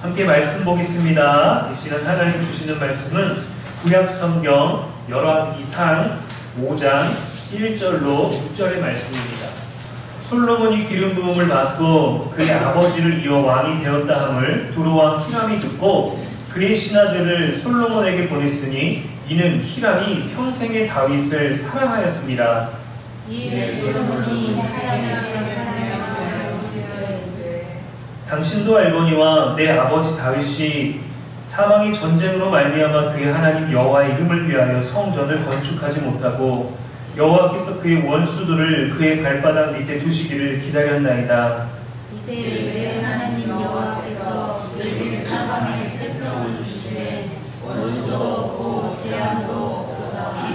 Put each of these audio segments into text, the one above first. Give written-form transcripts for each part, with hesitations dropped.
함께 말씀 보겠습니다. 이 시간 하나님 주시는 말씀은 구약성경 열왕기상 5장 1절로 6절의 말씀입니다. 솔로몬이 기름 부음을 받고 그의 아버지를 이어 왕이 되었다 함을 두로왕 히람이 듣고 그의 신하들을 솔로몬에게 보냈으니 이는 히람이 평생의 다윗을 사랑하였습니다. 이에 솔로몬이 하나님을 사랑하여 당신도 알거니와 내 아버지 다윗이 사망이 전쟁으로 말미암아 그의 하나님 여호와의 이름을 위하여 성전을 건축하지 못하고 여호와께서 그의 원수들을 그의 발바닥 밑에 두시기를 기다렸나이다. 이제 내 하나님 여호와께서 그에게 사방에 태평을 주시되 원수도 없고 재앙도 없도다.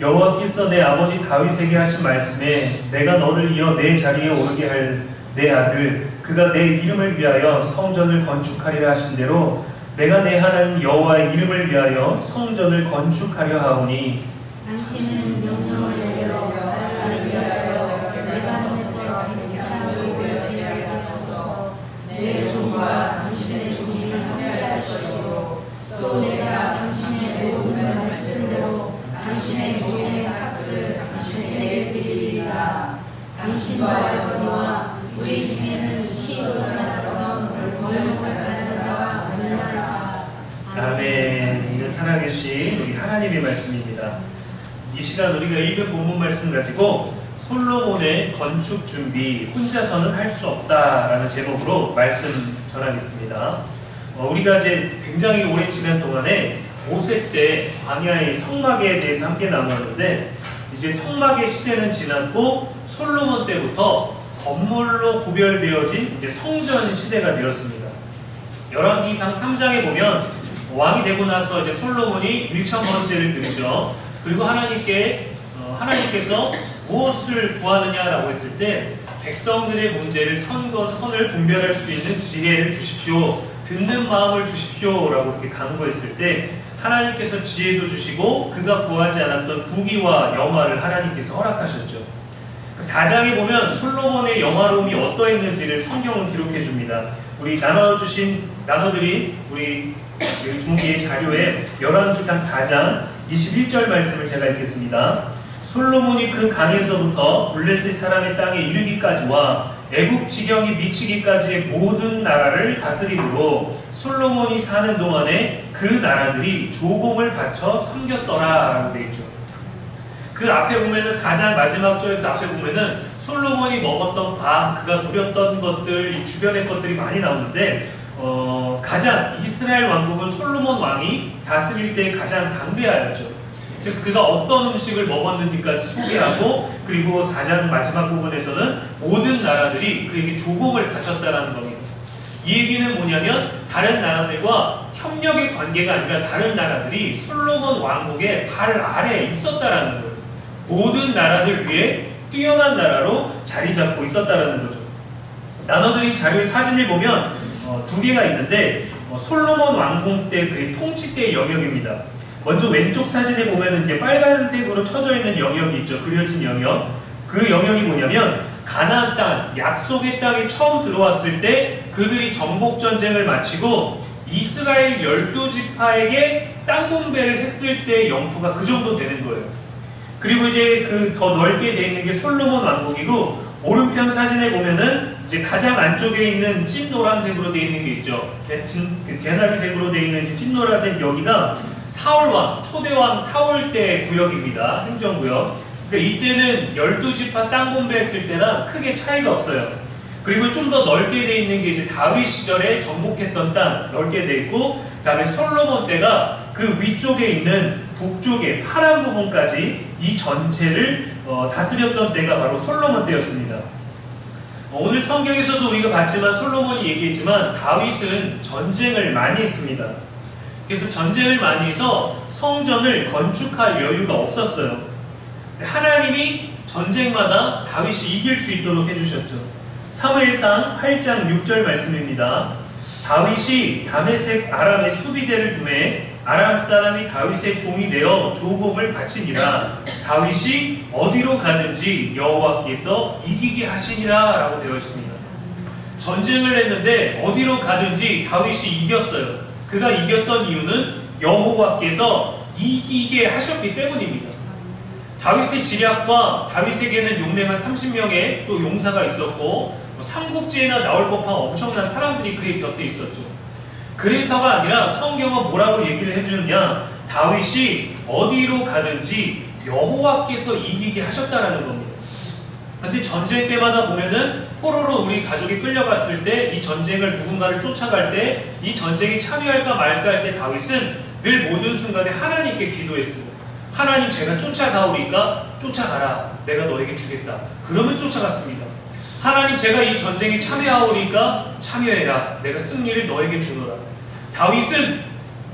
여호와께서 내 아버지 다윗에게 하신 말씀에 내가 너를 이어 내 자리에 오르게 할 내 아들 그가 내 이름을 위하여 성전을 건축하리라 하신 대로 내가 내 하나님 여호와의 이름을 위하여 성전을 건축하려 하오니 당신은 명령을 내려 나를 위하여 레바논에서 백향을 베게 하소서. 내 종과 당신의 종이 함께할 것이요 또 내가 당신의 모든 말씀대로 당신의 종의 삭슬 당신에게 드리리라. 당신과 여호와 우리 중에는 시온산처럼 거룩한 자가 없느니라. 아멘. 살아계신 우리 하나님의 말씀입니다. 이 시간 우리가 읽은 본문 말씀 가지고 솔로몬의 건축 준비 혼자서는 할 수 없다라는 제목으로 말씀 전하겠습니다. 우리가 이제 굉장히 오랜 시간 동안에 5세 때 광야의 성막에 대해서 함께 나누었는데 이제 성막의 시대는 지났고 솔로몬 때부터 건물로 구별되어진 이제 성전 시대가 되었습니다. 열왕기상 3장에 보면 왕이 되고 나서 이제 솔로몬이 1,000번째를 드리죠. 그리고 하나님께서 무엇을 구하느냐라고 했을 때 백성들의 문제를 선을 분별할 수 있는 지혜를 주십시오. 듣는 마음을 주십시오라고 이렇게 간구했을 때 하나님께서 지혜도 주시고 그가 구하지 않았던 부귀와 영화를 하나님께서 허락하셨죠. 4장에 보면 솔로몬의 영화로움이 어떠했는지를 성경은 기록해 줍니다. 우리 나눠드린 우리 종기의 자료에 열왕기상 4장 21절 말씀을 제가 읽겠습니다. 솔로몬이 그 강에서부터 블레셋 사람의 땅에 이르기까지와 애굽 지경이 미치기까지의 모든 나라를 다스림으로 솔로몬이 사는 동안에 그 나라들이 조공을 바쳐 섬겼더라 라고 되어 있죠. 그 앞에 보면은 4장 마지막 절 그 앞에 보면은 솔로몬이 먹었던 밥, 그가 누렸던 것들, 이 주변의 것들이 많이 나오는데 가장 이스라엘 왕국은 솔로몬 왕이 다스릴 때 가장 강대하였죠. 그래서 그가 어떤 음식을 먹었는지까지 소개하고 그리고 4장 마지막 부분에서는 모든 나라들이 그에게 조공을 바쳤다라는 겁니다. 이 얘기는 뭐냐면 다른 나라들과 협력의 관계가 아니라 다른 나라들이 솔로몬 왕국의 발 아래에 있었다라는 거예요. 모든 나라들 위에 뛰어난 나라로 자리 잡고 있었다라는 거죠. 나눠드린 자료의 사진을 보면 두 개가 있는데 솔로몬 왕궁 때 그의 통치 때의 영역입니다. 먼저 왼쪽 사진에 보면 이제 빨간색으로 쳐져 있는 영역이 있죠. 그려진 영역. 그 영역이 뭐냐면 가나안 땅, 약속의 땅에 처음 들어왔을 때 그들이 정복 전쟁을 마치고 이스라엘 12지파에게 땅 분배를 했을 때의 영토가 그 정도 되는 거예요. 그리고 이제 그 더 넓게 되어 있는 게 솔로몬 왕국이고 오른편 사진에 보면은 이제 가장 안쪽에 있는 찐 노란색으로 되어 있는 게 있죠. 개나리색으로 되어 있는 찐 노란색 여기가 사울왕, 초대왕 사울 때 구역입니다. 행정구역. 그러니까 이때는 12지파 땅 분배했을 때랑 크게 차이가 없어요. 그리고 좀 더 넓게 되어 있는 게 이제 다윗 시절에 정복했던 땅 넓게 되어 있고 그 다음에 솔로몬 때가 그 위쪽에 있는 북쪽의 파란 부분까지 이 전체를 다스렸던 때가 바로 솔로몬 때였습니다. 오늘 성경에서도 우리가 봤지만 솔로몬이 얘기했지만 다윗은 전쟁을 많이 했습니다. 그래서 전쟁을 많이 해서 성전을 건축할 여유가 없었어요. 하나님이 전쟁마다 다윗이 이길 수 있도록 해주셨죠. 사무엘상 8장 6절 말씀입니다. 다윗이 다메섹 아람의 수비대를 두매 아람 사람이 다윗의 종이 되어 조공을 바치니라. 다윗이 어디로 가든지 여호와께서 이기게 하시니라 라고 되어 있습니다. 전쟁을 했는데 어디로 가든지 다윗이 이겼어요. 그가 이겼던 이유는 여호와께서 이기게 하셨기 때문입니다. 다윗의 지략과 다윗에게는 용맹한 30명의 또 용사가 있었고 삼국지에나 나올 법한 엄청난 사람들이 그의 곁에 있었죠. 그래서가 아니라 성경은 뭐라고 얘기를 해주느냐, 다윗이 어디로 가든지 여호와께서 이기게 하셨다라는 겁니다. 근데 전쟁 때마다 보면은 포로로 우리 가족이 끌려갔을 때 이 전쟁을 누군가를 쫓아갈 때 이 전쟁에 참여할까 말까 할 때 다윗은 늘 모든 순간에 하나님께 기도했습니다. 하나님, 제가 쫓아가오니까 쫓아가라. 내가 너에게 주겠다. 그러면 쫓아갔습니다. 하나님, 제가 이 전쟁에 참여하오니까 참여해라. 내가 승리를 너에게 주노라. 다윗은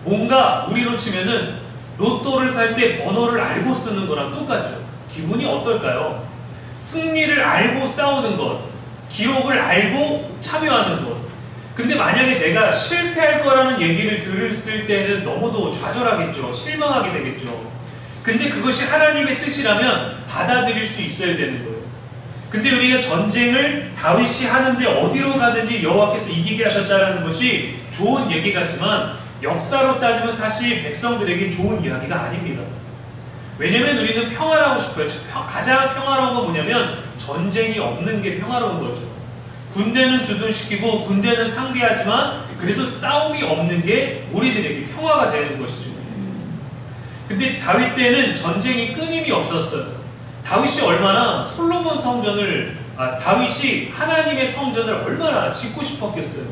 뭔가 우리로 치면은 로또를 살 때 번호를 알고 쓰는 거랑 똑같죠. 기분이 어떨까요? 승리를 알고 싸우는 것, 기록을 알고 참여하는 것. 근데 만약에 내가 실패할 거라는 얘기를 들었을 때는 너무도 좌절하겠죠. 실망하게 되겠죠. 근데 그것이 하나님의 뜻이라면 받아들일 수 있어야 되는 거예요. 근데 우리가 전쟁을 다윗이 하는데 어디로 가든지 여호와께서 이기게 하셨다는 것이 좋은 얘기 같지만 역사로 따지면 사실 백성들에게 좋은 이야기가 아닙니다. 왜냐면 우리는 평화를 하고 싶어요. 가장 평화로운 건 뭐냐면 전쟁이 없는 게 평화로운 거죠. 군대는 주둔시키고 군대는 상대하지만 그래도 싸움이 없는 게 우리들에게 평화가 되는 것이죠. 근데 다윗 때는 전쟁이 끊임이 없었어요. 다윗이 얼마나 솔로몬 성전을 다윗이 하나님의 성전을 얼마나 짓고 싶었겠어요.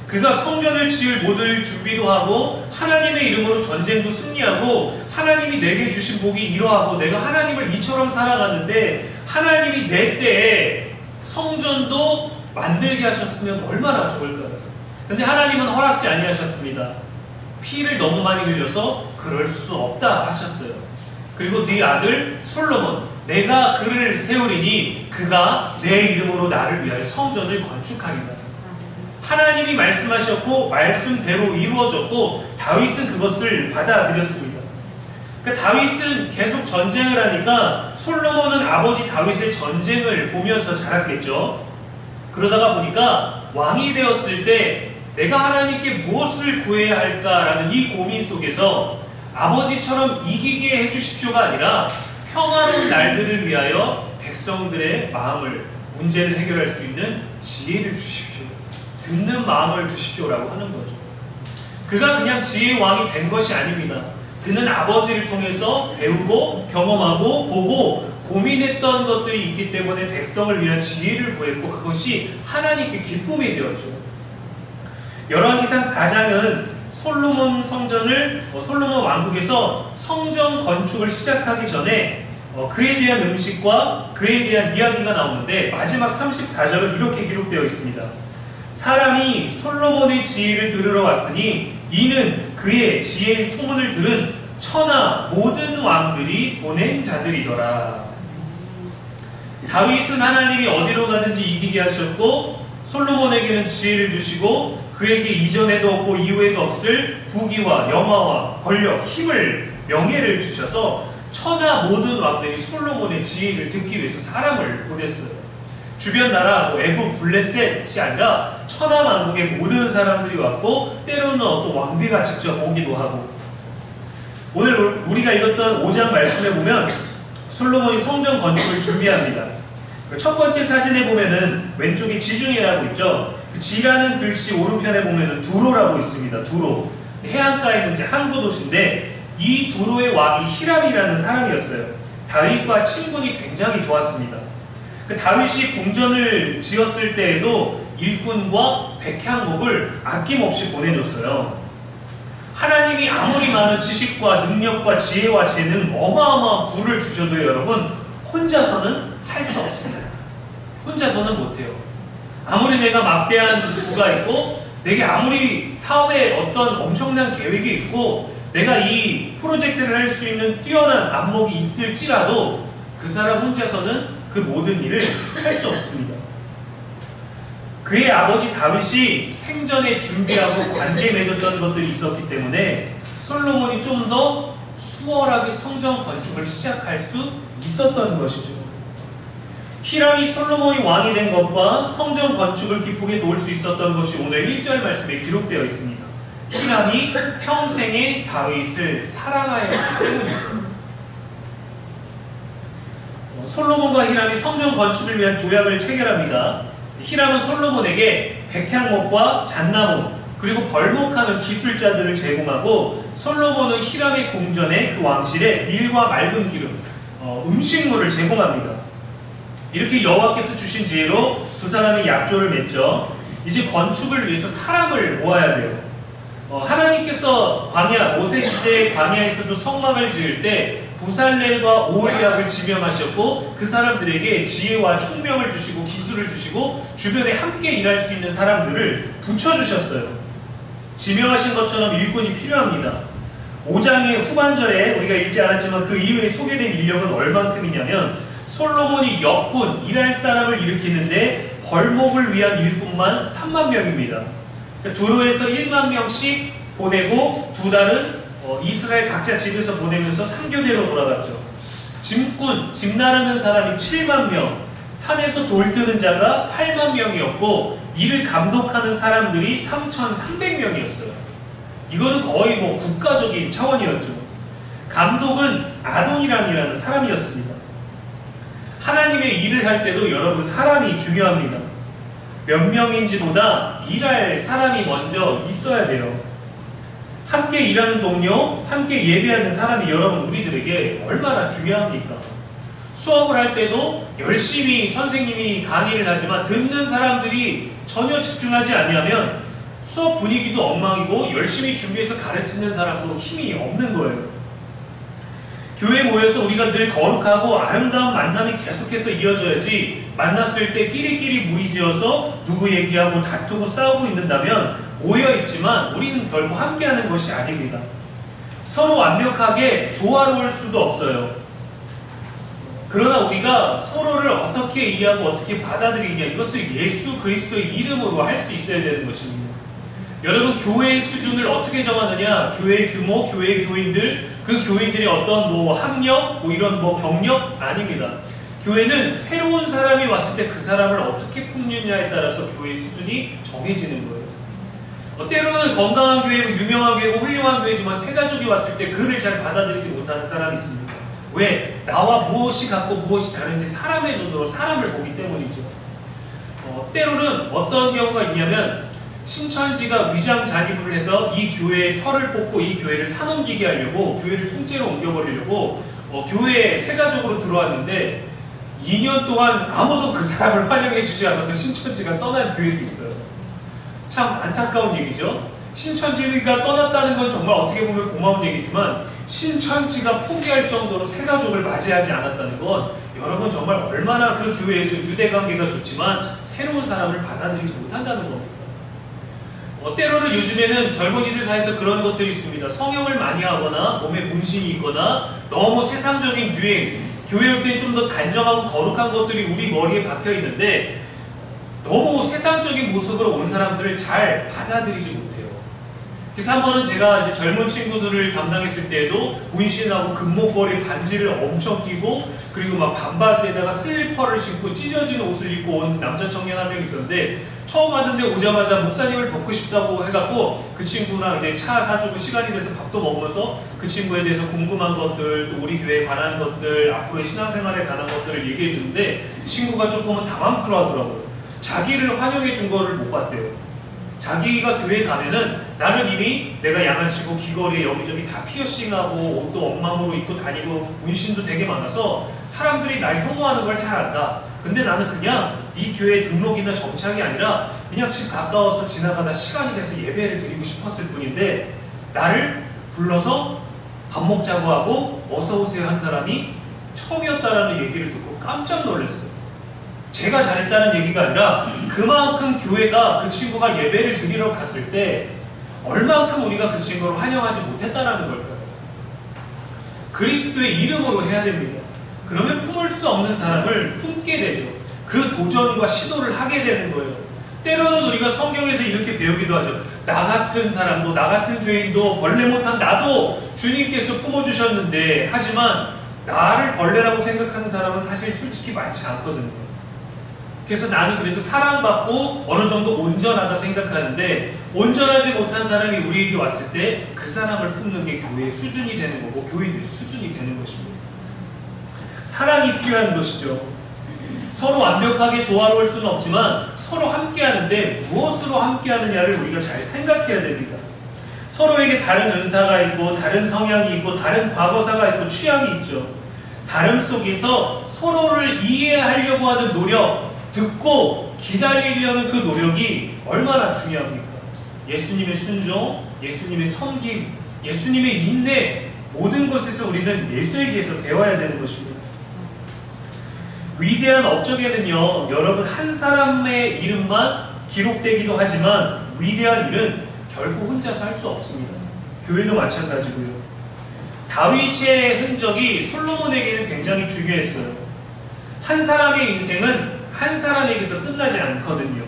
그가 성전을 지을 모든 준비도 하고 하나님의 이름으로 전쟁도 승리하고 하나님이 내게 주신 복이 이러하고 내가 하나님을 이처럼 살아가는데 하나님이 내 때에 성전도 만들게 하셨으면 얼마나 좋을까요? 근데 하나님은 허락지 아니하셨습니다. 피를 너무 많이 흘려서 그럴 수 없다 하셨어요. 그리고 네 아들 솔로몬, 내가 그를 세우리니 그가 내 이름으로 나를 위하여 성전을 건축하리라. 하나님이 말씀하셨고 말씀대로 이루어졌고 다윗은 그것을 받아들였습니다. 그러니까 다윗은 계속 전쟁을 하니까 솔로몬은 아버지 다윗의 전쟁을 보면서 자랐겠죠. 그러다가 보니까 왕이 되었을 때 내가 하나님께 무엇을 구해야 할까라는 이 고민 속에서 아버지처럼 이기게 해주십시오가 아니라 평화로운 날들을 위하여 백성들의 마음을, 문제를 해결할 수 있는 지혜를 주십시오. 듣는 마음을 주십시오라고 하는 거죠. 그가 그냥 지혜의 왕이 된 것이 아닙니다. 그는 아버지를 통해서 배우고 경험하고 보고 고민했던 것들이 있기 때문에 백성을 위한 지혜를 구했고 그것이 하나님께 기쁨이 되었죠. 열왕기상 4장은 솔로몬 솔로몬 왕국에서 성전 건축을 시작하기 전에 그에 대한 음식과 그에 대한 이야기가 나오는데 마지막 34절은 이렇게 기록되어 있습니다. 사람이 솔로몬의 지혜를 들으러 왔으니 이는 그의 지혜의 소문을 들은 천하 모든 왕들이 보낸 자들이더라. 다윗은 하나님이 어디로 가든지 이기게 하셨고 솔로몬에게는 지혜를 주시고 그에게 이전에도 없고 이후에도 없을 부귀와 영화와 권력, 힘을, 명예를 주셔서 천하 모든 왕들이 솔로몬의 지혜를 듣기 위해서 사람을 보냈어요. 주변 나라 애굽 블레셋이 아니라 천하 만국의 모든 사람들이 왔고 때로는 어떤 왕비가 직접 오기도 하고 오늘 우리가 읽었던 5장 말씀에 보면 솔로몬이 성전 건축을 준비합니다. 첫 번째 사진에 보면은 왼쪽에 지중해라고 있죠. 그 지라는 글씨 오른편에 보면은 두로라고 있습니다. 두로. 해안가에 있는 이제 항구 도시인데 이 두로의 왕이 히람이라는 사람이었어요. 다윗과 친분이 굉장히 좋았습니다. 그 다윗이 궁전을 지었을 때에도 일꾼과 백향목을 아낌없이 보내줬어요. 하나님이 아무리 많은 지식과 능력과 지혜와 재능, 어마어마한 부를 주셔도 여러분 혼자서는 할 수 없습니다. 혼자서는 못해요. 아무리 내가 막대한 부가 있고 내게 아무리 사업에 어떤 엄청난 계획이 있고 내가 이 프로젝트를 할 수 있는 뛰어난 안목이 있을지라도 그 사람 혼자서는 그 모든 일을 할 수 없습니다. 그의 아버지 다윗이 생전에 준비하고 관계 맺었던 것들이 있었기 때문에 솔로몬이 좀 더 수월하게 성전 건축을 시작할 수 있었던 것이죠. 히람이 솔로몬이 왕이 된 것과 성전 건축을 기쁘게 도울 수 있었던 것이 오늘 1절 말씀에 기록되어 있습니다. 히람이 평생에 다윗을 사랑하였기 때문이죠. 솔로몬과 히람이 성전 건축을 위한 조약을 체결합니다. 히람은 솔로몬에게 백향목과 잣나무 그리고 벌목하는 기술자들을 제공하고, 솔로몬은 히람의 궁전에 그 왕실에 밀과 맑은 기름, 음식물을 제공합니다. 이렇게 여호와께서 주신 지혜로 두 사람이 약조를 맺죠. 이제 건축을 위해서 사람을 모아야 돼요. 하나님께서 모세 시대의 광야에서도 성막을 지을 때 부살렐과 오홀리압을 지명하셨고, 그 사람들에게 지혜와 총명을 주시고 기술을 주시고 주변에 함께 일할 수 있는 사람들을 붙여주셨어요. 지명하신 것처럼 일꾼이 필요합니다. 5장의 후반절에 우리가 읽지 않았지만 그 이후에 소개된 인력은 얼만큼이냐면, 솔로몬이 역군, 일할 사람을 일으키는데 벌목을 위한 일꾼만 3만 명입니다. 그러니까 두로에서 1만 명씩 보내고, 두 달은 이스라엘 각자 집에서 보내면서 3교대로 돌아갔죠. 짐꾼, 집 나르는 사람이 7만 명, 산에서 돌 뜨는 자가 8만 명이었고, 이를 감독하는 사람들이 3,300명이었어요. 이거는 거의 국가적인 차원이었죠. 감독은 아도니람이라는 사람이었습니다. 하나님의 일을 할 때도 여러분 사람이 중요합니다. 몇 명인지보다 일할 사람이 먼저 있어야 돼요. 함께 일하는 동료, 함께 예배하는 사람이 여러분 우리들에게 얼마나 중요합니까? 수업을 할 때도 열심히 선생님이 강의를 하지만 듣는 사람들이 전혀 집중하지 아니하면 수업 분위기도 엉망이고, 열심히 준비해서 가르치는 사람도 힘이 없는 거예요. 교회에 모여서 우리가 늘 거룩하고 아름다운 만남이 계속해서 이어져야지, 만났을 때 끼리끼리 무리지어서 누구 얘기하고 다투고 싸우고 있는다면 모여있지만 우리는 결국 함께하는 것이 아닙니다. 서로 완벽하게 조화로울 수도 없어요. 그러나 우리가 서로를 어떻게 이해하고 어떻게 받아들이냐, 이것을 예수 그리스도의 이름으로 할 수 있어야 되는 것입니다. 여러분, 교회의 수준을 어떻게 정하느냐? 교회의 규모, 교회의 교인들, 그 교인들이 어떤 학력, 이런 경력 아닙니다. 교회는 새로운 사람이 왔을 때 그 사람을 어떻게 품느냐에 따라서 교회의 수준이 정해지는 거예요. 때로는 건강한 교회고 유명한 교회고 훌륭한 교회지만 새 가족이 왔을 때 그를 잘 받아들이지 못하는 사람이 있습니다. 왜? 나와 무엇이 같고 무엇이 다른지 사람의 눈으로 사람을 보기 때문이죠. 때로는 어떤 경우가 있냐면, 신천지가 위장 잔입을 해서 이 교회의 털을 뽑고 이 교회를 사넘기게 하려고, 교회를 통째로 옮겨버리려고 교회에 새 가족으로 들어왔는데 2년 동안 아무도 그 사람을 환영해주지 않아서 신천지가 떠난 교회도 있어요. 참 안타까운 얘기죠. 신천지가 떠났다는 건 정말 어떻게 보면 고마운 얘기지만, 신천지가 포기할 정도로 새 가족을 맞이하지 않았다는 건 여러분 정말 얼마나 그 교회에서 유대관계가 좋지만 새로운 사람을 받아들이지 못한다는 겁니다. 때로는 요즘에는 젊은이들 사이에서 그런 것들이 있습니다. 성형을 많이 하거나 몸에 문신이 있거나 너무 세상적인 유행, 교회 올 때 좀 더 단정하고 거룩한 것들이 우리 머리에 박혀 있는데, 너무 세상적인 모습으로 온 사람들을 잘 받아들이지 못해요. 그래서 한 번은 제가 이제 젊은 친구들을 담당했을 때에도 문신하고 금목걸이 반지를 엄청 끼고, 그리고 막 반바지에다가 슬리퍼를 신고 찢어진 옷을 입고 온 남자 청년 한 명 있었는데, 처음 왔는데 오자마자 목사님을 뵙고 싶다고 해갖고 그 친구랑 이제 차 사주고 시간이 돼서 밥도 먹으면서 그 친구에 대해서 궁금한 것들, 또 우리 교회에 관한 것들, 앞으로의 신앙생활에 관한 것들을 얘기해 주는데, 친구가 조금은 당황스러워 하더라고요. 자기를 환영해 준 거를 못 봤대요. 자기가 교회에 가면은 나는 이미 내가 양아치고 귀걸이에 여기저기 다 피어싱하고 옷도 엉망으로 입고 다니고 문신도 되게 많아서 사람들이 날 혐오하는 걸 잘 안다. 근데 나는 그냥 이 교회에 등록이나 정착이 아니라 그냥 집 가까워서 지나가다 시간이 돼서 예배를 드리고 싶었을 뿐인데, 나를 불러서 밥 먹자고 하고 어서 오세요 한 사람이 처음이었다라는 얘기를 듣고 깜짝 놀랐어요. 제가 잘했다는 얘기가 아니라 그만큼 교회가 그 친구가 예배를 드리러 갔을 때 얼만큼 우리가 그 친구를 환영하지 못했다라는 걸까요? 그리스도의 이름으로 해야 됩니다. 그러면 품을 수 없는 사람을 품게 되죠. 그 도전과 시도를 하게 되는 거예요. 때로는 우리가 성경에서 이렇게 배우기도 하죠. 나 같은 사람도, 나 같은 죄인도, 벌레 못한 나도 주님께서 품어주셨는데, 하지만 나를 벌레라고 생각하는 사람은 사실 솔직히 많지 않거든요. 그래서 나는 그래도 사랑받고 어느 정도 온전하다 생각하는데, 온전하지 못한 사람이 우리에게 왔을 때 그 사람을 품는 게 교회의 수준이 되는 거고 교인들의 수준이 되는 것입니다. 사랑이 필요한 것이죠. 서로 완벽하게 조화로울 수는 없지만 서로 함께 하는데 무엇으로 함께 하느냐를 우리가 잘 생각해야 됩니다. 서로에게 다른 은사가 있고 다른 성향이 있고 다른 과거사가 있고 취향이 있죠. 다름 속에서 서로를 이해하려고 하는 노력, 듣고 기다리려는 그 노력이 얼마나 중요합니까? 예수님의 순종, 예수님의 섬김, 예수님의 인내, 모든 것에서 우리는 예수에게서 배워야 되는 것입니다. 위대한 업적에는요, 여러분 한 사람의 이름만 기록되기도 하지만 위대한 일은 결코 혼자서 할 수 없습니다. 교회도 마찬가지고요. 다윗의 흔적이 솔로몬에게는 굉장히 중요했어요. 한 사람의 인생은 한 사람에게서 끝나지 않거든요.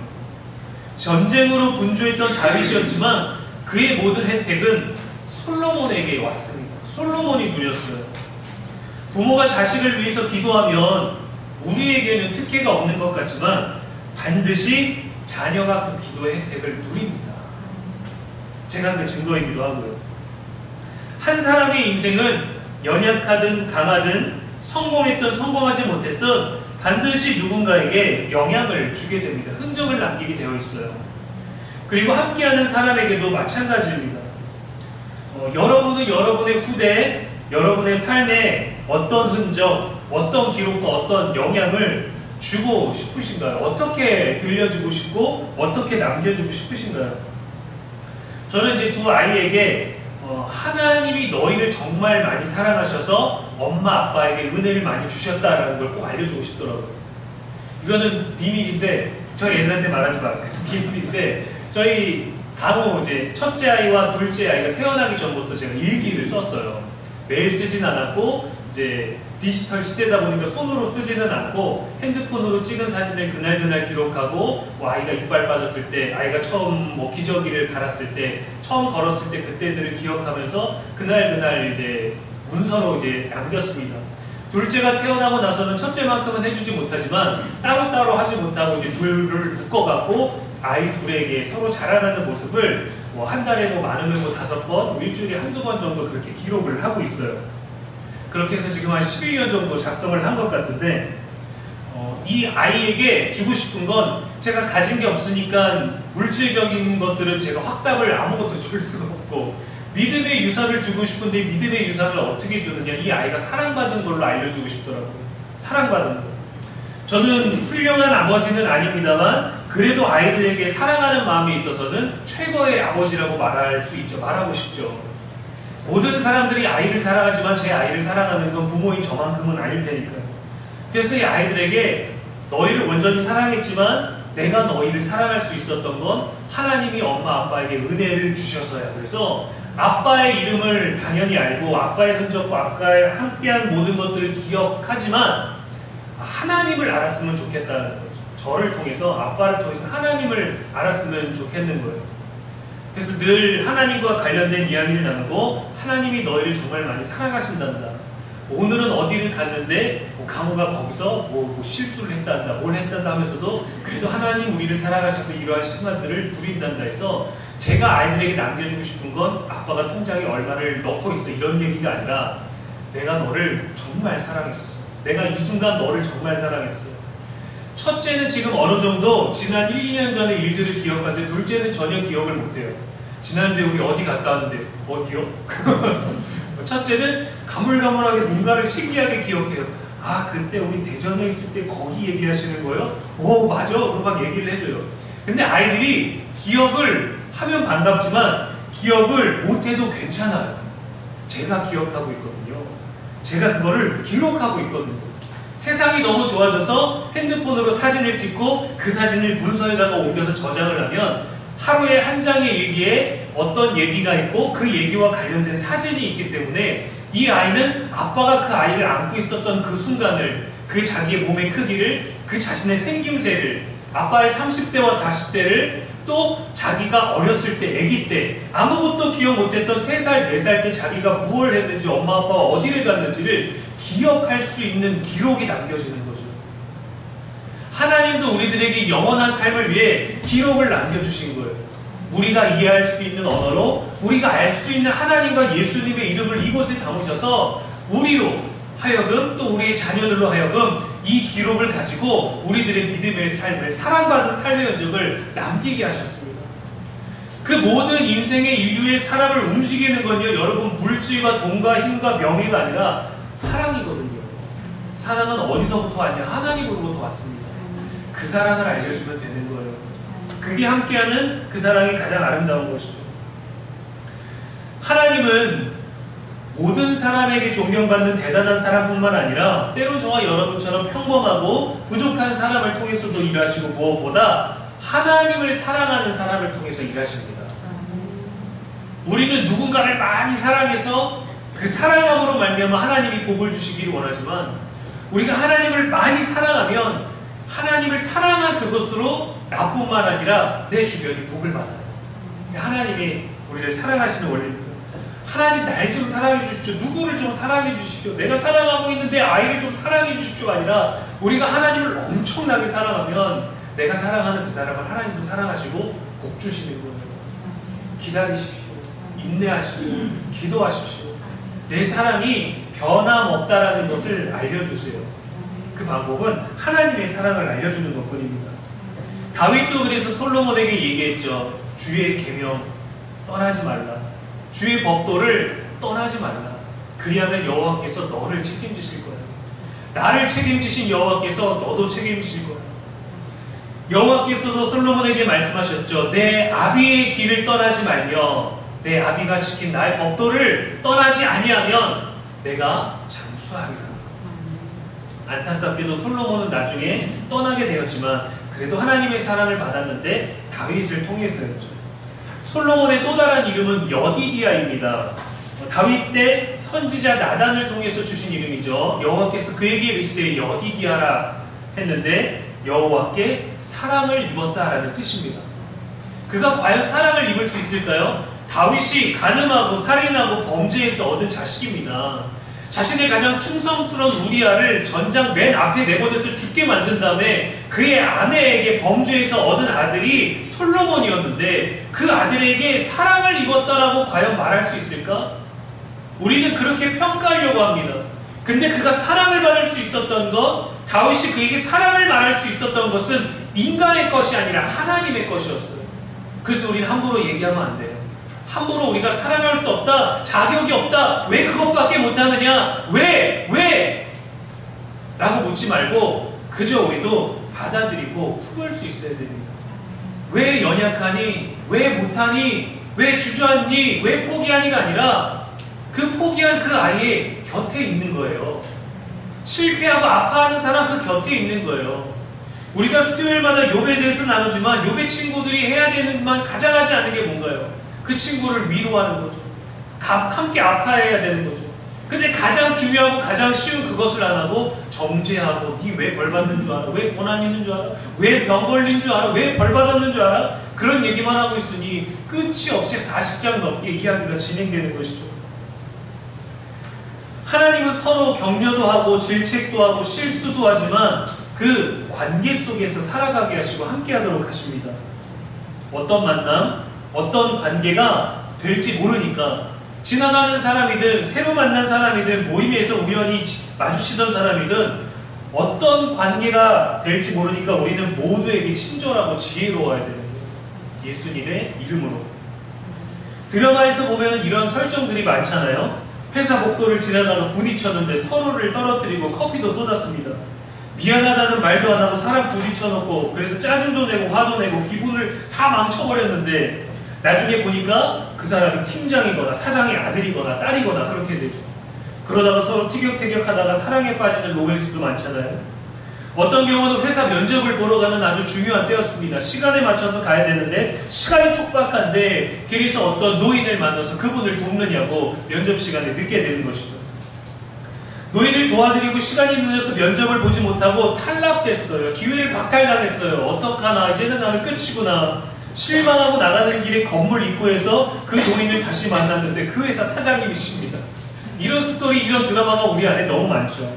전쟁으로 분주했던 다윗이었지만 그의 모든 혜택은 솔로몬에게 왔습니다. 솔로몬이 누렸어요. 부모가 자식을 위해서 기도하면 우리에게는 특혜가 없는 것 같지만 반드시 자녀가 그 기도의 혜택을 누립니다. 제가 그 증거이기도 하고요. 한 사람의 인생은 연약하든 강하든 성공했든 성공하지 못했든 반드시 누군가에게 영향을 주게 됩니다. 흔적을 남기게 되어 있어요. 그리고 함께하는 사람에게도 마찬가지입니다. 여러분은 여러분의 후대에, 여러분의 삶에 어떤 흔적, 어떤 기록과 어떤 영향을 주고 싶으신가요? 어떻게 들려주고 싶고 어떻게 남겨주고 싶으신가요? 저는 이제 두 아이에게 하나님이 너희를 정말 많이 사랑하셔서 엄마 아빠에게 은혜를 많이 주셨다라는 걸 꼭 알려주고 싶더라고요. 이거는 비밀인데 저희 애들한테 말하지 마세요. 비밀인데 저희 간혹 이제 첫째 아이와 둘째 아이가 태어나기 전부터 제가 일기를 썼어요. 매일 쓰진 않았고 이제 디지털 시대다 보니까 손으로 쓰지는 않고 핸드폰으로 찍은 사진을 그날 기록하고 아이가 이빨 빠졌을 때, 아이가 처음 기저귀를 갈았을 때, 처음 걸었을 때 그때들을 기억하면서 그날 이제 문서로 이제 남겼습니다. 둘째가 태어나고 나서는 첫째만큼은 해주지 못하지만 따로따로 하지 못하고 이제 둘을 묶어갖고 아이 둘에게 서로 자라나는 모습을 한 달에 많으면 5번, 일주일에 한두 번 정도 그렇게 기록을 하고 있어요. 그렇게 해서 지금 한 11년 정도 작성을 한 것 같은데, 이 아이에게 주고 싶은 건 제가 가진 게 없으니까 물질적인 것들은 제가 확답을 아무것도 줄 수가 없고, 믿음의 유산을 주고 싶은데 믿음의 유산을 어떻게 주느냐, 이 아이가 사랑받은 걸로 알려주고 싶더라고요. 사랑받은 거. 저는 훌륭한 아버지는 아닙니다만 그래도 아이들에게 사랑하는 마음에 있어서는 최고의 아버지라고 말할 수 있죠. 말하고 싶죠. 모든 사람들이 아이를 사랑하지만 제 아이를 사랑하는 건 부모인 저만큼은 아닐 테니까요. 그래서 이 아이들에게 너희를 온전히 사랑했지만 내가 너희를 사랑할 수 있었던 건 하나님이 엄마 아빠에게 은혜를 주셔서야. 그래서 아빠의 이름을 당연히 알고 아빠의 흔적과 아빠의 함께한 모든 것들을 기억하지만 하나님을 알았으면 좋겠다는 거죠. 저를 통해서, 아빠를 통해서 하나님을 알았으면 좋겠는 거예요. 그래서 늘 하나님과 관련된 이야기를 나누고 하나님이 너희를 정말 많이 사랑하신단다. 오늘은 어디를 갔는데 강우가 거기서 실수를 했단다, 뭘 했단다 하면서도 그래도 하나님 우리를 사랑하셔서 이러한 순간들을 누린단다 해서 제가 아이들에게 남겨주고 싶은 건 아빠가 통장에 얼마를 넣고 있어 이런 얘기가 아니라 내가 너를 정말 사랑했어. 내가 이 순간 너를 정말 사랑했어. 첫째는 지금 어느 정도 지난 1, 2년 전의 일들을 기억하는데 둘째는 전혀 기억을 못해요. 지난주에 우리 어디 갔다 왔는데 어디요? 첫째는 가물가물하게 뭔가를 신기하게 기억해요. 아 그때 우리 대전에 있을 때 거기 얘기하시는 거예요? 오 맞아. 그럼 막 얘기를 해줘요. 근데 아이들이 기억을 하면 반갑지만 기억을 못해도 괜찮아요. 제가 기억하고 있거든요. 제가 그거를 기록하고 있거든요. 세상이 너무 좋아져서 핸드폰으로 사진을 찍고 그 사진을 문서에다가 옮겨서 저장을 하면 하루에 한 장의 일기에 어떤 얘기가 있고 그 얘기와 관련된 사진이 있기 때문에 이 아이는 아빠가 그 아이를 안고 있었던 그 순간을, 그 자기의 몸의 크기를, 그 자신의 생김새를, 아빠의 30대와 40대를, 또 자기가 어렸을 때, 아기 때 아무것도 기억 못했던 3살, 4살 때 자기가 무엇을 했는지, 엄마 아빠가 어디를 갔는지를 기억할 수 있는 기록이 남겨지는 거죠. 하나님도 우리들에게 영원한 삶을 위해 기록을 남겨주신 거예요. 우리가 이해할 수 있는 언어로 우리가 알 수 있는 하나님과 예수님의 이름을 이곳에 담으셔서 우리로 하여금 또 우리의 자녀들로 하여금 이 기록을 가지고 우리들의 믿음의 삶을 사랑받은 삶의 흔적을 남기게 하셨습니다. 그 모든 인생의 인류의 사람을 움직이는 건요, 여러분 물질과 돈과 힘과 명예가 아니라 사랑이거든요. 사랑은 어디서부터 왔냐? 하나님으로부터 왔습니다. 그 사랑을 알려주면 되는 거예요. 그게 함께하는 그 사랑이 가장 아름다운 것이죠. 하나님은 모든 사람에게 존경받는 대단한 사람뿐만 아니라 때로 저와 여러분처럼 평범하고 부족한 사람을 통해서도 일하시고 무엇보다 하나님을 사랑하는 사람을 통해서 일하십니다. 우리는 누군가를 많이 사랑해서 그 사랑함으로 말미암아 하나님이 복을 주시기를 원하지만 우리가 하나님을 많이 사랑하면 하나님을 사랑한 그것으로 나뿐만 아니라 내 주변이 복을 받아요. 하나님이 우리를 사랑하시는 원리입니다. 하나님 날 좀 사랑해 주십시오. 누구를 좀 사랑해 주십시오. 내가 사랑하고 있는데 아이를 좀 사랑해 주십시오가 아니라 우리가 하나님을 엄청나게 사랑하면 내가 사랑하는 그 사람을 하나님도 사랑하시고 복 주시는 거예요. 기다리십시오. 인내하시고 기도하십시오. 내 사랑이 변함없다라는 것을 알려주세요. 그 방법은 하나님의 사랑을 알려주는 것뿐입니다. 다윗도 그래서 솔로몬에게 얘기했죠. 주의 계명 떠나지 말라. 주의 법도를 떠나지 말라. 그리하면 여호와께서 너를 책임지실 거야. 나를 책임지신 여호와께서 너도 책임지실 거야. 여호와께서도 솔로몬에게 말씀하셨죠. 내 아비의 길을 떠나지 말며 내 아비가 지킨 나의 법도를 떠나지 아니하면 내가 장수하리라. 안타깝게도 솔로몬은 나중에 떠나게 되었지만 그래도 하나님의 사랑을 받았는데 다윗을 통해서였죠. 솔로몬의 또 다른 이름은 여디디아입니다. 다윗 때 선지자 나단을 통해서 주신 이름이죠. 여호와께서 그에게 이르시되 여디디아라 했는데 여호와께 사랑을 입었다라는 뜻입니다. 그가 과연 사랑을 입을 수 있을까요? 다윗이 간음하고 살인하고 범죄해서 얻은 자식입니다. 자신의 가장 충성스러운 우리아를 전장 맨 앞에 내보내서 죽게 만든 다음에 그의 아내에게 범죄해서 얻은 아들이 솔로몬이었는데 그 아들에게 사랑을 입었다라고 과연 말할 수 있을까? 우리는 그렇게 평가하려고 합니다. 근데 그가 사랑을 받을 수 있었던 것, 다윗이 그에게 사랑을 말할 수 있었던 것은 인간의 것이 아니라 하나님의 것이었어요. 그래서 우리는 함부로 얘기하면 안 돼요. 함부로 우리가 사랑할 수 없다, 자격이 없다, 왜 그것밖에 못하느냐, 왜? 라고 묻지 말고 그저 우리도 받아들이고 품을 수 있어야 됩니다. 왜 연약하니? 왜 못하니? 왜 주저앉니? 왜 포기하니가 아니라 그 포기한 그 아이의 곁에 있는 거예요. 실패하고 아파하는 사람 그 곁에 있는 거예요. 우리가 수요일마다 욥에 대해서 나누지만 욥의 친구들이 해야 되는 것만 가장 하지 않는 게 뭔가요? 그 친구를 위로하는 거죠. 함께 아파해야 되는 거죠. 근데 가장 중요하고 가장 쉬운 그것을 안 하고 정죄하고 니 왜 벌 받는 줄 알아? 왜 고난 있는 줄 알아? 왜 병 걸린 줄 알아? 왜 벌 받았는 줄 알아? 그런 얘기만 하고 있으니 끝이 없이 40장 넘게 이야기가 진행되는 것이죠. 하나님은 서로 격려도 하고 질책도 하고 실수도 하지만 그 관계 속에서 살아가게 하시고 함께 하도록 하십니다. 어떤 만남, 어떤 관계가 될지 모르니까 지나가는 사람이든 새로 만난 사람이든 모임에서 우연히 마주치던 사람이든 어떤 관계가 될지 모르니까 우리는 모두에게 친절하고 지혜로워야 되는 거예요. 예수님의 이름으로. 드라마에서 보면 이런 설정들이 많잖아요. 회사 복도를 지나다가 부딪혔는데 서로를 떨어뜨리고 커피도 쏟았습니다. 미안하다는 말도 안 하고 사람 부딪혀놓고 그래서 짜증도 내고 화도 내고 기분을 다 망쳐버렸는데 나중에 보니까 그 사람이 팀장이거나 사장의 아들이거나 딸이거나 그렇게 되죠. 그러다가 서로 티격태격하다가 사랑에 빠지는 로맨스도 많잖아요. 어떤 경우는 회사 면접을 보러 가는 아주 중요한 때였습니다. 시간에 맞춰서 가야 되는데 시간이 촉박한데 길에서 어떤 노인을 만나서 그분을 돕느냐고 면접 시간에 늦게 되는 것이죠. 노인을 도와드리고 시간이 늦어서 면접을 보지 못하고 탈락됐어요. 기회를 박탈당했어요. 어떡하나, 이제는 나는 끝이구나. 실망하고 나가는 길에 건물 입구에서 그 노인을 다시 만났는데 그 회사 사장님이십니다. 이런 스토리, 이런 드라마가 우리 안에 너무 많죠.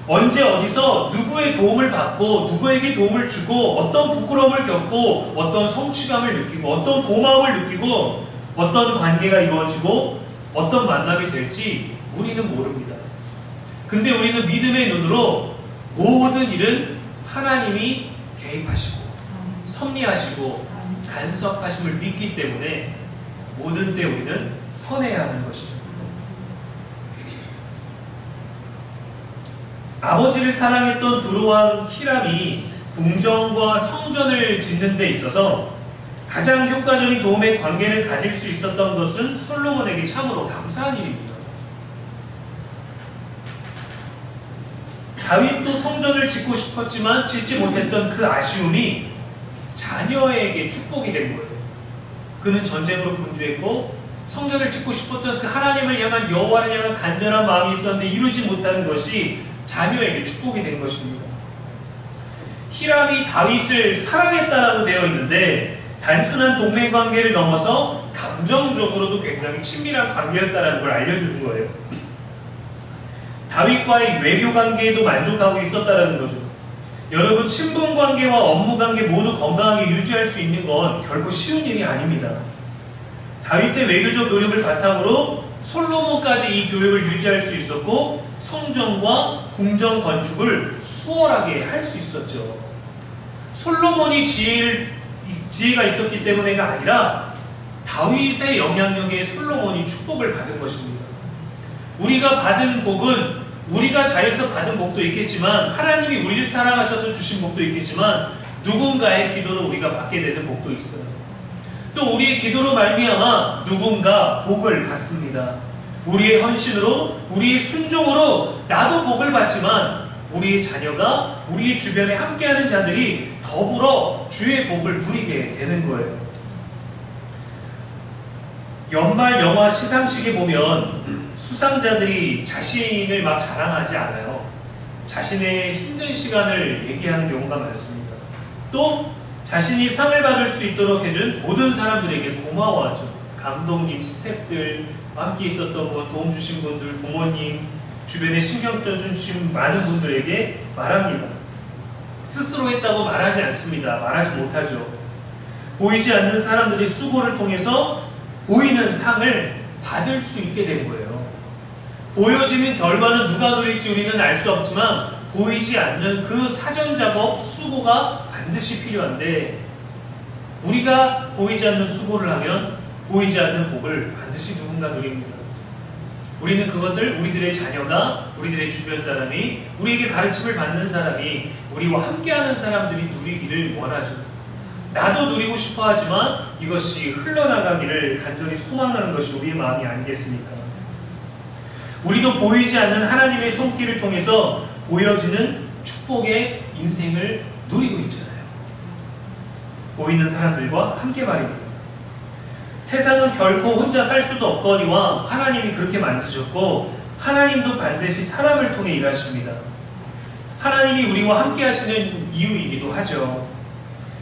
언제 어디서 누구의 도움을 받고 누구에게 도움을 주고 어떤 부끄러움을 겪고 어떤 성취감을 느끼고 어떤 고마움을 느끼고 어떤 관계가 이루어지고 어떤 만남이 될지 우리는 모릅니다. 근데 우리는 믿음의 눈으로 모든 일은 하나님이 개입하시고 섭리하시고 간섭하심을 믿기 때문에 모든 때 우리는 선해야 하는 것이죠. 아버지를 사랑했던 두로왕 히람이 궁정과 성전을 짓는 데 있어서 가장 효과적인 도움의 관계를 가질 수 있었던 것은 솔로몬에게 참으로 감사한 일입니다. 다윗도 성전을 짓고 싶었지만 짓지 못했던 그 아쉬움이 자녀에게 축복이 된 거예요. 그는 전쟁으로 분주했고 성전을 짓고 싶었던 그 하나님을 향한 여호와를 향한 간절한 마음이 있었는데 이루지 못하는 것이 자녀에게 축복이 된 것입니다. 히람이 다윗을 사랑했다라고 되어 있는데 단순한 동맹관계를 넘어서 감정적으로도 굉장히 친밀한 관계였다는 걸 알려주는 거예요. 다윗과의 외교관계에도 만족하고 있었다는 거죠. 여러분, 친분관계와 업무관계 모두 건강하게 유지할 수 있는 건 결코 쉬운 일이 아닙니다. 다윗의 외교적 노력을 바탕으로 솔로몬까지 이 교역을 유지할 수 있었고 성전과 궁정 건축을 수월하게 할 수 있었죠. 솔로몬이 지혜가 있었기 때문에가 아니라 다윗의 영향력에 솔로몬이 축복을 받은 것입니다. 우리가 받은 복은 우리가 잘해서 받은 복도 있겠지만 하나님이 우리를 사랑하셔서 주신 복도 있겠지만 누군가의 기도로 우리가 받게 되는 복도 있어요. 또 우리의 기도로 말미암아 누군가 복을 받습니다. 우리의 헌신으로 우리의 순종으로 나도 복을 받지만 우리의 자녀가 우리의 주변에 함께하는 자들이 더불어 주의 복을 누리게 되는 거예요. 연말 영화 시상식에 보면 수상자들이 자신을 막 자랑하지 않아요. 자신의 힘든 시간을 얘기하는 경우가 많습니다. 또 자신이 상을 받을 수 있도록 해준 모든 사람들에게 고마워하죠. 감독님, 스태프들, 함께 있었던 분, 도움 주신 분들, 부모님, 주변에 신경 써주신 많은 분들에게 말합니다. 스스로 했다고 말하지 않습니다. 말하지 못하죠. 보이지 않는 사람들의 수고를 통해서 보이는 상을 받을 수 있게 된 거예요. 보여지는 결과는 누가 누릴지 우리는 알 수 없지만 보이지 않는 그 사전 작업, 수고가 반드시 필요한데 우리가 보이지 않는 수고를 하면 보이지 않는 복을 반드시 누군가 누립니다. 우리는 그것을 우리들의 자녀가, 우리들의 주변 사람이, 우리에게 가르침을 받는 사람이, 우리와 함께하는 사람들이 누리기를 원하죠. 나도 누리고 싶어 하지만 이것이 흘러나가기를 간절히 소망하는 것이 우리의 마음이 아니겠습니까? 우리도 보이지 않는 하나님의 손길을 통해서 보여지는 축복의 인생을 누리고 있잖아요. 보이는 사람들과 함께 말입니다. 세상은 결코 혼자 살 수도 없거니와 하나님이 그렇게 만드셨고 하나님도 반드시 사람을 통해 일하십니다. 하나님이 우리와 함께 하시는 이유이기도 하죠.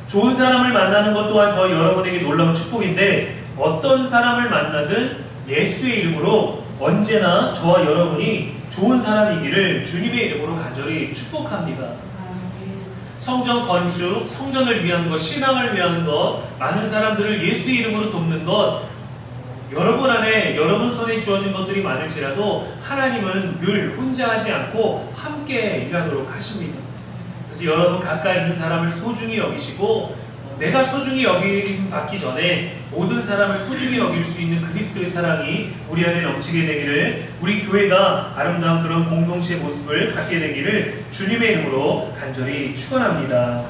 좋은 사람을 만나는 것 또한 저와 여러분에게 놀라운 축복인데 어떤 사람을 만나든 예수의 이름으로 언제나 저와 여러분이 좋은 사람이기를 주님의 이름으로 간절히 축복합니다. 성전 건축, 성전을 위한 것, 신앙을 위한 것, 많은 사람들을 예수의 이름으로 돕는 것, 여러분 안에 여러분 손에 주어진 것들이 많을지라도 하나님은 늘 혼자 하지 않고 함께 일하도록 하십니다. 그래서 여러분 가까이 있는 사람을 소중히 여기시고 내가 소중히 여김 받기 전에 모든 사람을 소중히 여길 수 있는 그리스도의 사랑이 우리 안에 넘치게 되기를, 우리 교회가 아름다운 그런 공동체의 모습을 갖게 되기를 주님의 이름으로 간절히 축원합니다.